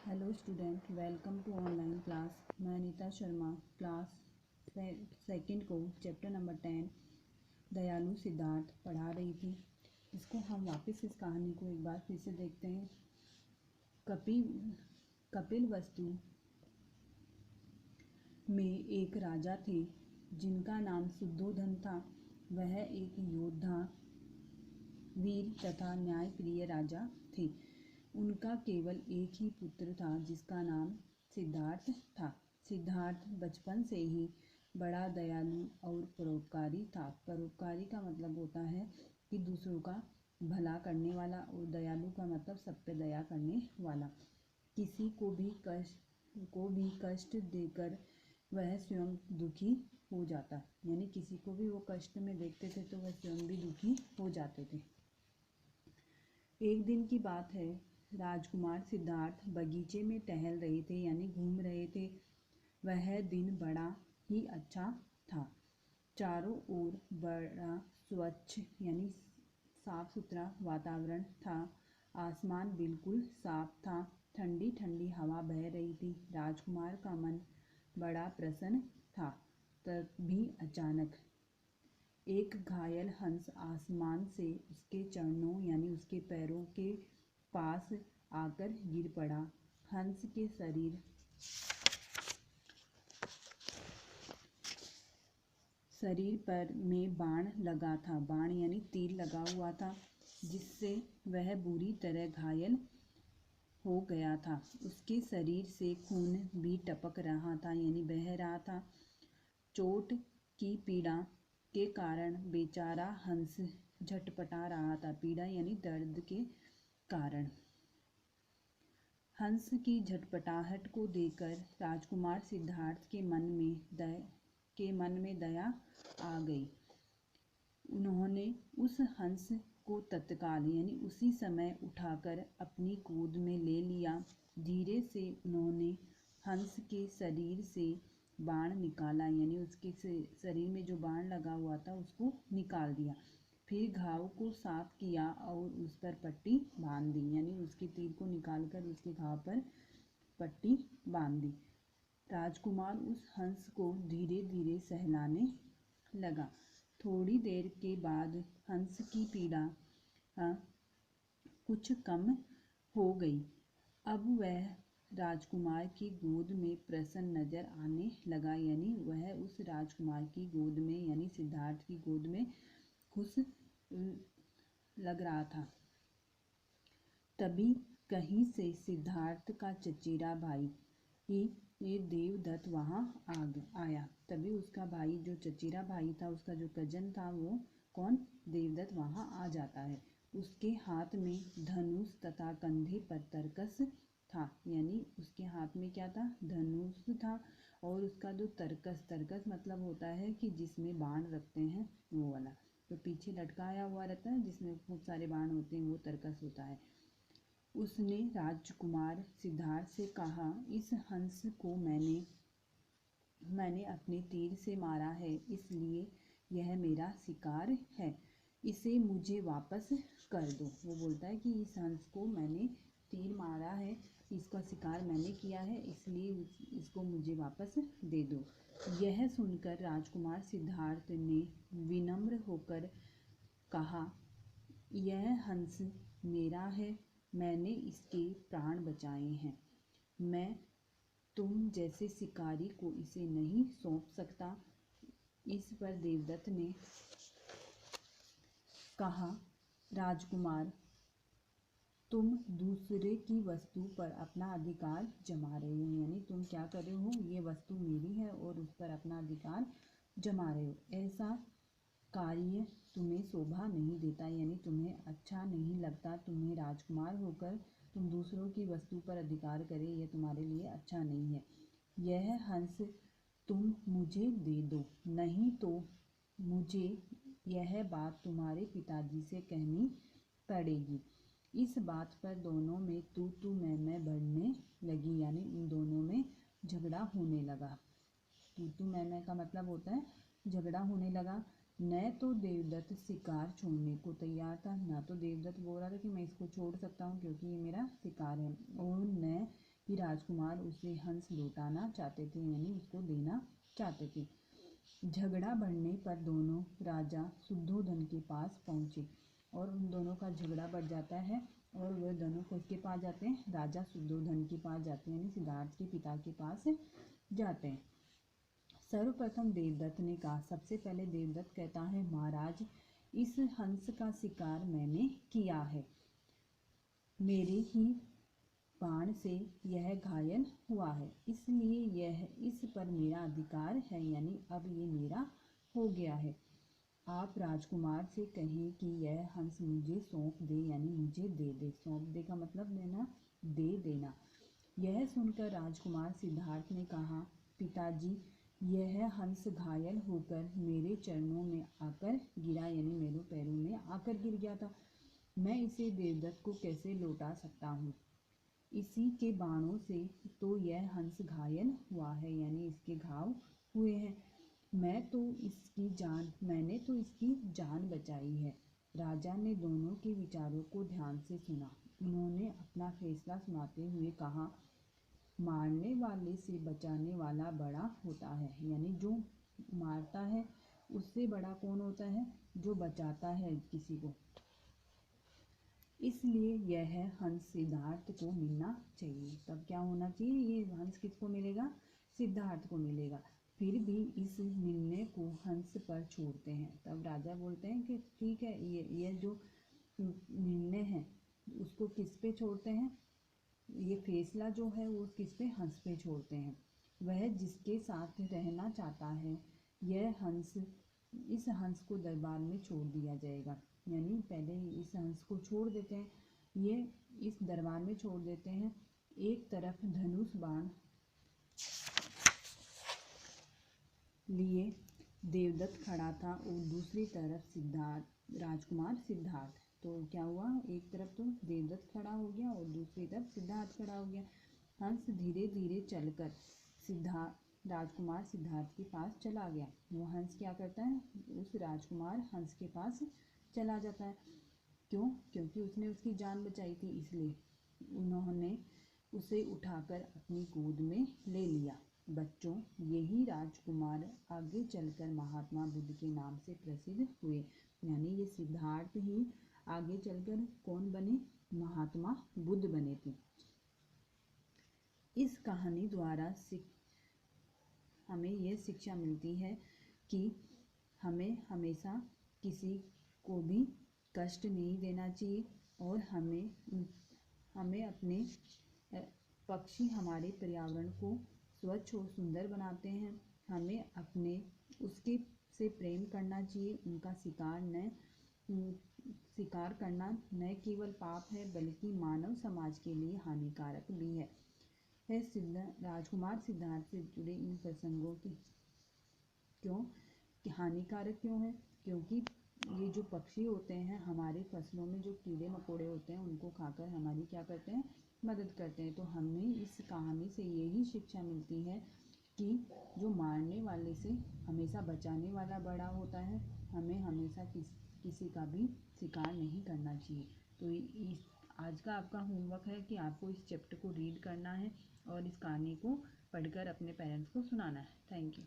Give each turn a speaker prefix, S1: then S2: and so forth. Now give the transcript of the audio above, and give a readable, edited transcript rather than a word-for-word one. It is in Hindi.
S1: Hello student, welcome to online class. मैं अनीता शर्मा क्लास सेकंड को चैप्टर नंबर 10 दयालु सिद्धार्थ पढ़ा रही थी। इसको हम वापस इस कहानी को एक बार फिर से देखते हैं। कपिल वस्तु में एक राजा थे जिनका नाम शुद्धोधन था। वह एक योद्धा, वीर तथा न्यायप्रिय राजा थे। उनका केवल एक ही पुत्र था जिसका नाम सिद्धार्थ था। सिद्धार्थ बचपन से ही बड़ा दयालु और परोपकारी था। परोपकारी का मतलब होता है कि दूसरों का भला करने वाला, और दयालु का मतलब सब पे दया करने वाला। किसी को भी कष्ट देकर वह स्वयं दुखी हो जाता, यानी किसी को भी वो कष्ट में देखते थे तो वह स्वयं भी दुखी हो जाते थे। एक दिन की बात है, राजकुमार सिद्धार्थ बगीचे में टहल रहे थे, यानी घूम रहे थे। वह दिन बड़ा ही अच्छा था। चारों ओर बड़ा स्वच्छ यानी साफ सुथरा वातावरण था। आसमान बिल्कुल साफ था। ठंडी ठंडी हवा बह रही थी। राजकुमार का मन बड़ा प्रसन्न था। तभी अचानक एक घायल हंस आसमान से उसके चरणों यानी उसके पैरों के पास आकर गिर पड़ा। हंस के शरीर पर में बाण लगा था। बाण यानी तीर लगा हुआ था, जिससे वह बुरी तरह घायल हो गया था। उसके शरीर से खून भी टपक रहा था, यानी बह रहा था। चोट की पीड़ा के कारण बेचारा हंस झटपटा रहा था। पीड़ा यानी दर्द के कारण। हंस की झटपटाहट को देखकर राजकुमार सिद्धार्थ के मन में दया आ गई। उन्होंने उस हंस को तत्काल यानी उसी समय उठाकर अपनी गोद में ले लिया। धीरे से उन्होंने हंस के शरीर से बाण निकाला, यानी उसके शरीर में जो बाण लगा हुआ था उसको निकाल दिया। फिर घाव को साफ किया और उस पर पट्टी बांध दी, यानी उसके तीर को निकालकर उसके घाव पर पट्टी बांध दी। राजकुमार उस हंस को धीरे धीरे सहलाने लगा। थोड़ी देर के बाद हंस की पीड़ा कुछ कम हो गई। अब वह राजकुमार की गोद में प्रसन्न नजर आने लगा, यानी वह उस राजकुमार की गोद में यानी सिद्धार्थ की गोद में खुश लग रहा था। तभी कहीं से सिद्धार्थ का चचेरा भाई ये देवदत्त वहां आया। तभी उसका भाई, जो चचेरा भाई था, उसका जो कजन था, वो कौन, देवदत्त वहां आ जाता है। उसके हाथ में धनुष तथा कंधे पर तरकस था, यानी उसके हाथ में क्या था, धनुष था। और उसका जो तरकस मतलब होता है कि जिसमें बाण रखते हैं वो वाला, तो पीछे लटकाया हुआ रहता है जिसमें खूब सारे बाण होते हैं, वो तरकस होता है। उसने राजकुमार सिद्धार्थ से कहा, इस हंस को मैंने अपने तीर से मारा है, इसलिए यह मेरा शिकार है। इसे मुझे वापस कर दो। वो बोलता है कि इस हंस को मैंने तीर मारा है, इसका शिकार मैंने किया है, इसलिए इसको मुझे वापस दे दो। यह सुनकर राजकुमार सिद्धार्थ ने विनम्र होकर कहा, यह हंस मेरा है, मैंने इसके प्राण बचाए हैं। मैं तुम जैसे शिकारी को इसे नहीं सौंप सकता। इस पर देवदत्त ने कहा, राजकुमार, तुम दूसरे की वस्तु पर अपना अधिकार जमा रहे हो, यानी तुम क्या कर रहे हो, ये वस्तु मेरी है और उस पर अपना अधिकार जमा रहे हो। ऐसा कार्य तुम्हें शोभा नहीं देता, यानी तुम्हें अच्छा नहीं लगता। तुम्हें राजकुमार होकर तुम दूसरों की वस्तु पर अधिकार करे, यह तुम्हारे लिए अच्छा नहीं है। यह हंस तुम मुझे दे दो, नहीं तो मुझे यह बात तुम्हारे पिताजी से कहनी पड़ेगी। इस बात पर दोनों में तू मैं बढ़ने लगी, यानी उन दोनों में झगड़ा होने लगा। तू मैं का मतलब होता है झगड़ा होने लगा। न तो देवदत्त शिकार छोड़ने को तैयार था, ना तो देवदत्त बोल रहा था कि मैं इसको छोड़ सकता हूँ क्योंकि ये मेरा शिकार है, और न कि राजकुमार उसे हंस लौटाना चाहते थे, यानी उसको देना चाहते थे। झगड़ा बढ़ने पर दोनों राजा शुद्धोधन के पास पहुँचे और उन दोनों का झगड़ा बढ़ जाता है और वे दोनों किसके पास जाते हैं, राजा शुद्धोधन के पास जाते हैं, यानी सिद्धार्थ के पिता के पास जाते हैं। सर्वप्रथम देवदत्त ने कहा, सबसे पहले देवदत्त कहता है, महाराज इस हंस का शिकार मैंने किया है, मेरे ही बाण से यह घायल हुआ है, इसलिए यह इस पर मेरा अधिकार है, यानी अब ये मेरा हो गया है। आप राजकुमार से कहें कि यह हंस मुझे सौंप दे, यानी मुझे दे दे। सौंप दे का मतलब देना, दे देना। यह सुनकर राजकुमार सिद्धार्थ ने कहा, पिताजी यह हंस घायल होकर मेरे चरणों में आकर गिरा, यानी मेरे पैरों में आकर गिर गया था, मैं इसे देवदत्त को कैसे लौटा सकता हूँ। इसी के बाणों से तो यह हंस घायल हुआ है, यानी इसके घाव हुए हैं, मैंने तो इसकी जान बचाई है। राजा ने दोनों के विचारों को ध्यान से सुना। उन्होंने अपना फैसला सुनाते हुए कहा, मारने वाले से बचाने वाला बड़ा होता है, यानी जो मारता है उससे बड़ा कौन होता है, जो बचाता है किसी को। इसलिए यह हंस सिद्धार्थ को मिलना चाहिए। तब क्या होना चाहिए, ये हंस किसको मिलेगा, सिद्धार्थ को मिलेगा। फिर भी इस निर्णय को हंस पर छोड़ते हैं। तब राजा बोलते हैं कि ठीक है, ये जो निर्णय है उसको किस पे छोड़ते हैं, ये फैसला जो है वो किस पे, हंस पे छोड़ते हैं। वह जिसके साथ रहना चाहता है, यह हंस, इस हंस को दरबार में छोड़ दिया जाएगा, यानी पहले इस हंस को छोड़ देते हैं, ये इस दरबार में छोड़ देते हैं। एक तरफ धनुष बाण लिए देवदत्त खड़ा था और दूसरी तरफ राजकुमार सिद्धार्थ। तो क्या हुआ, एक तरफ तो देवदत्त खड़ा हो गया और दूसरी तरफ सिद्धार्थ खड़ा हो गया। हंस धीरे धीरे चलकर राजकुमार सिद्धार्थ के पास चला गया। वो हंस क्या करता है, उस राजकुमार हंस के पास चला जाता है। क्यों, क्योंकि उसने उसकी जान बचाई थी, इसलिए उन्होंने उसे उठाकर अपनी गोद में ले लिया। बच्चों, यही राजकुमार आगे चलकर महात्मा बुद्ध के नाम से प्रसिद्ध हुए, यानी ये सिद्धार्थ ही आगे चलकर कौन बने, महात्मा बुद्ध बने थे। इस कहानी द्वारा हमें यह शिक्षा मिलती है कि हमें हमेशा किसी को भी कष्ट नहीं देना चाहिए और हमें अपने पक्षी हमारे पर्यावरण को स्वच्छ और सुंदर बनाते हैं, हमें अपने उसके से प्रेम करना चाहिए। उनका शिकार करना न केवल पाप है बल्कि मानव समाज के लिए हानिकारक भी है। राजकुमार सिद्धार्थ से जुड़े इन प्रसंगों की हानिकारक क्यों है, क्योंकि ये जो पक्षी होते हैं हमारे फसलों में जो कीड़े मकोड़े होते हैं उनको खाकर हमारी क्या करते हैं, मदद करते हैं। तो हमें इस कहानी से यही शिक्षा मिलती है कि जो मारने वाले से हमेशा बचाने वाला बड़ा होता है, हमें हमेशा किसी का भी शिकार नहीं करना चाहिए। तो आज का आपका होमवर्क है कि आपको इस चैप्टर को रीड करना है और इस कहानी को पढ़कर अपने पेरेंट्स को सुनाना है। Thank you.